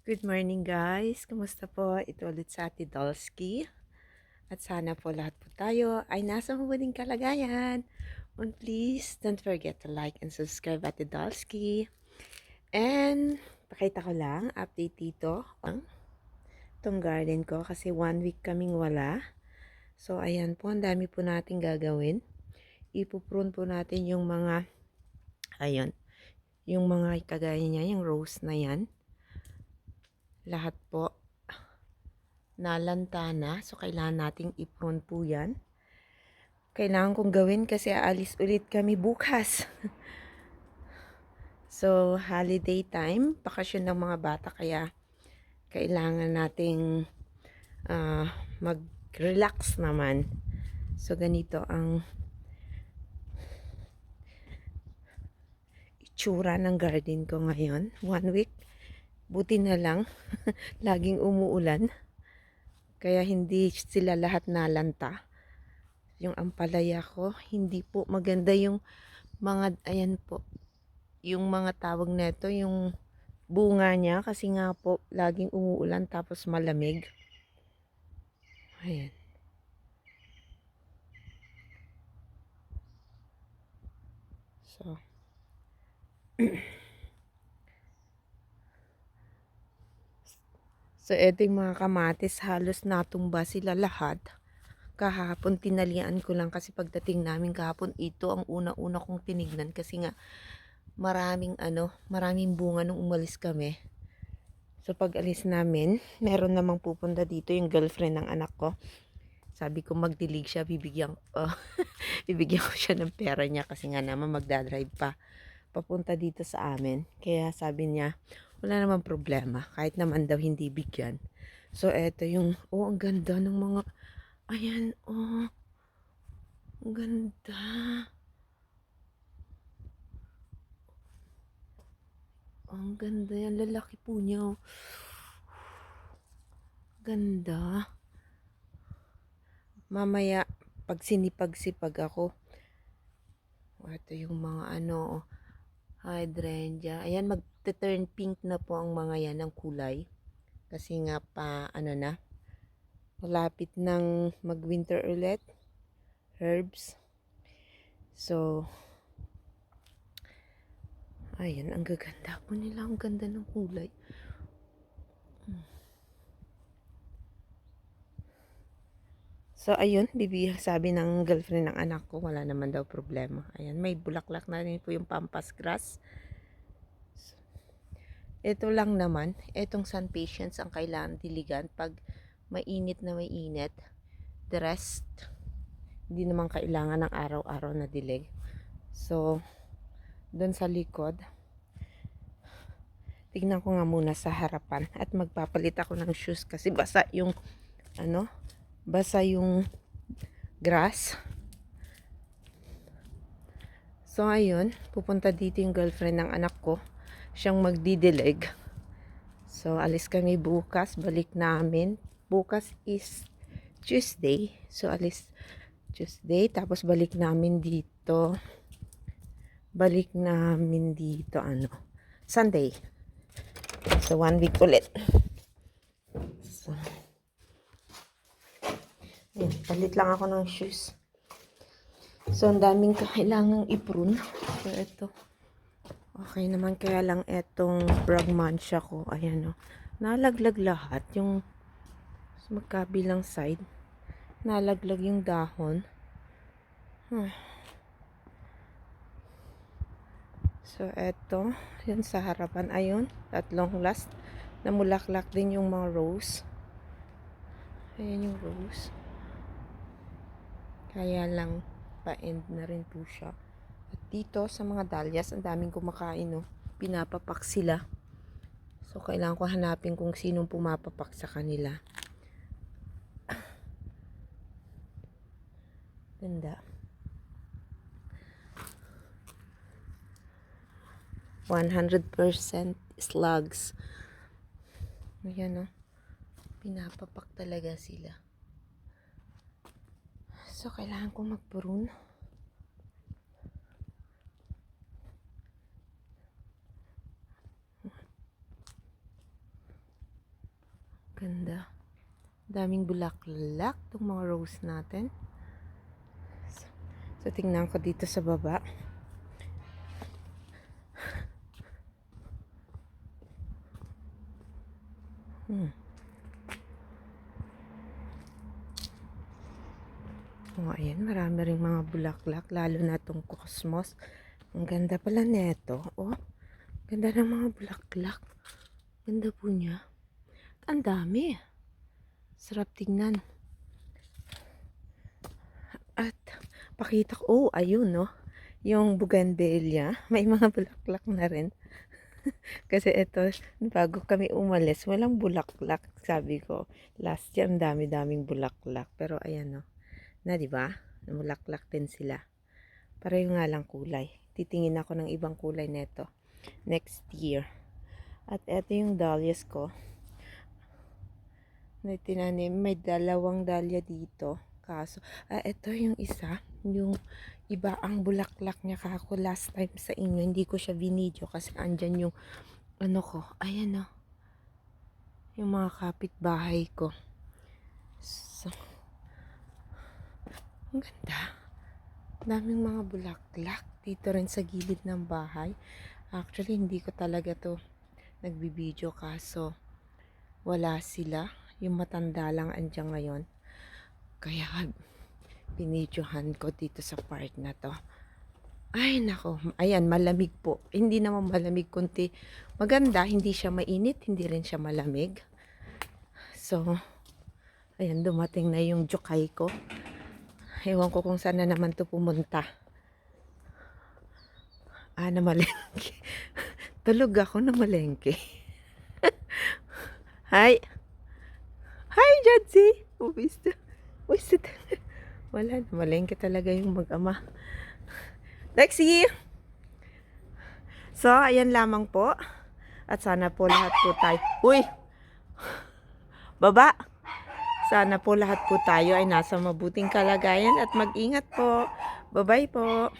Good morning guys! Kumusta po? Ito ulit sa Ate Dolsky. At sana po lahat po tayo ay nasa mabuting kalagayan. And please don't forget to like and subscribe Ate Dolsky. And pakita ko lang, update dito. Itong garden ko kasi 1 week kaming wala. So ayan po, ang dami po natin gagawin. Ipuprune po natin yung mga, ayun, yung mga kagaya niya, yung rose na yan. Lahat po nalanta na. So, kailangan nating i-prune po yan. Kailangan kong gawin kasi aalis ulit kami bukas. So, holiday time, bakasyon ng mga bata. Kaya, kailangan nating mag-relax naman. So, ganito ang itsura ng garden ko ngayon. 1 week. Buti na lang, laging umuulan. Kaya hindi sila lahat nalanta. Yung ampalaya ko, hindi po maganda yung mga, ayan po, yung mga tawag nito, yung bunga niya kasi nga po laging umuulan tapos malamig. Ayan. So, so eto yung mga kamatis, halos natumba sila lahat. Kahapon tinalian ko lang kasi pagdating namin kahapon, ito ang una-una kong tinignan kasi nga maraming bunga nung umalis kami. So pag alis namin, meron namang pupunta dito yung girlfriend ng anak ko. Sabi ko magdilig siya, bibigyan ko siya ng pera niya kasi nga naman magdadrive pa papunta dito sa amin. Kaya sabi niya, wala namang problema. Kahit naman daw hindi bigyan. So, eto yung, ang ganda ng mga, ayan, ang ganda. Ang ganda yan, lalaki po niya. Ganda. Mamaya, pag sinipag-sipag ako, ito yung mga hydrangea. Ayan, mag-turn pink na po ang mga yan ng kulay. Kasi nga malapit ng mag-winter ulit. Herbs. So, ayan, ang gaganda po nila. Ang ganda ng kulay. So, ayun, sabi ng girlfriend ng anak ko, wala naman daw problema. Ayan, may bulaklak na rin po yung pampas grass. Ito lang naman, itong sun patience ang kailangan diligan pag mainit na mainit. The rest, hindi naman kailangan ng araw-araw na dilig. So, doon sa likod, tignan ko nga muna sa harapan at magpapalit ako ng shoes kasi basa yung basa yung grass. So ayun, pupunta dito yung girlfriend ng anak ko, siyang magdidilig. So alis kami bukas, balik namin. Bukas is Tuesday. So alis Tuesday, tapos balik namin dito. Sunday. So 1 week ulit. So, palit lang ako ng shoes. So, ang daming kailangang i-prune. So, ito. Okay naman, kaya lang etong bragmansia ko. Ayan o. Nalaglag lahat. Yung sa magkabilang side. Nalaglag yung dahon. So, eto. Yun sa harapan. Ayun. Tatlong last. Namulaklak din yung mga rose. Ayan yung rose. Kaya lang, pa-end na rin po siya. At dito sa mga dahlias, ang daming kumakain, no? Pinapapak sila. So, kailangan ko hanapin kung sinong pumapapak sa kanila. Ganda. 100% slugs. Ayan, no? Pinapapak talaga sila. So, kailangan ko mag-prune. Ganda. Daming bulaklak itong mga rose natin. So, tingnan ko dito sa baba. Oh, ayan, marami ring mga bulaklak, lalo na itong cosmos. Ang ganda pala neto. Oh, ganda ng mga bulaklak. Ganda po niya. Ang dami. Sarap tingnan. At pakita ko, oh, ayun, no. Yung bougainvillea, may mga bulaklak na rin. Kasi ito, bago kami umalis, walang bulaklak. Sabi ko, last year, ang dami-daming bulaklak. Pero ayan, no. Na, di ba? Namulaklak din sila. Pareho nga lang kulay. Titingin ako ng ibang kulay neto next year. At eto yung dahlias ko. Na tinanim, may dalawang dahlia dito. Kaso, eto yung isa. Yung iba ang bulaklak niya kako last time sa inyo. Hindi ko siya binidyo kasi andyan yung ano ko. Ayan o. Yung mga kapitbahay ko. So, ang ganda. Daming mga bulaklak dito rin sa gilid ng bahay. Actually, hindi ko talaga to nagbibideo kaso wala sila. Yung matanda lang andyan ngayon. Kaya binidyohan ko dito sa part na to. Ay nako, ayan, malamig po. Hindi naman malamig, kunti. Maganda, hindi siya mainit, hindi rin siya malamig. So, ayan, dumating na yung jokay ko. Ewan ko kung saan na naman to pumunta. Namalengke. Tulog ako na malengke. Hi! Hi, Jadzi! Wala, namalengke talaga yung mag-ama. Lexi! So, ayan lamang po. At sana po lahat po tayo. Uy! Baba! Sana po lahat po tayo ay nasa mabuting kalagayan at mag-ingat po. Bye-bye po.